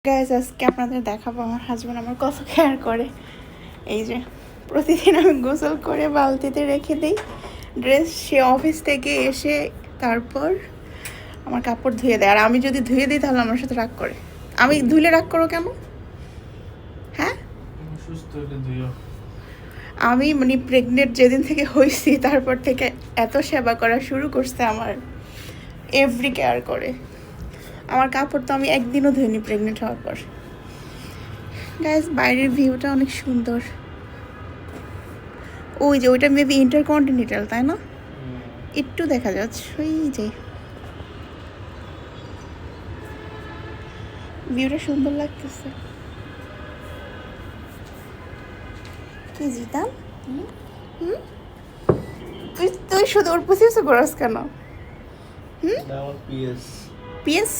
Guys আজকে আপনাদের দেখাবো আমার হাজব্যান্ড আমার কত কেয়ার করে। এই যে প্রতিদিন আমি গোসল করে বালতিতে রেখে দিই ড্রেস, সে অফিস থেকে এসে তারপর আমার কাপড় ধুয়ে দেয়। আর আমি যদি ধুয়ে দিই তাহলে আমার সাথে রাগ করে। আমি ধুলে রাগ করো কেন? হ্যাঁ, আমি মানে প্রেগনেন্ট যেদিন থেকে হয়েছি তারপর থেকে এত সেবা করা শুরু করছে আমার, এভরি কেয়ার করে। আমার কাপড় তো আমি একদিনও ধুইনি প্রেগনেন্ট হওয়ার পর। গাইজ বাইরের ভিউটা অনেক সুন্দর। ওই যে ওইটা মেবি ইন্টারকন্টিনেন্টাল, তাই না? একটু দেখা যাচ্ছে ওই যে ভিউটা সুন্দর লাগতেছে। কি জিতাম? তুই তুই শুধু ওর পুষিয়েছো গরস কেন? পিএস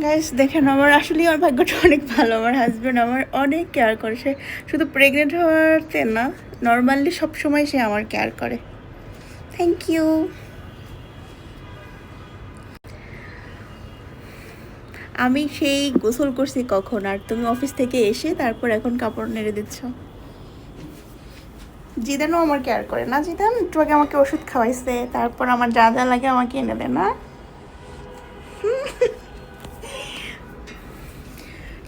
গাইস দেখেন, আমার আসলে আমার ভাগ্যটা অনেক ভালো। আমার হাজব্যান্ড আমার অনেক কেয়ার করে। সে শুধু প্রেগনেন্ট হওয়াতে না, নর্মালি সবসময় সে আমার কেয়ার করে। Thank you. আমি সেই গোসল করছি কখন, আর তুমি অফিস থেকে এসে তারপর এখন কাপড় নেড়ে দিচ্ছ। জিদানও আমার কেয়ার করে না? জিদান একটু আগে আমাকে ওষুধ খাওয়াইছে, তারপর আমার যা যা লাগে আমাকে এনে দেয় না?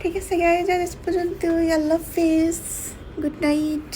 ঠিক আছে গাইজ, আজ পর্যন্ত। আল্লাহ হাফিজ, গুড নাইট।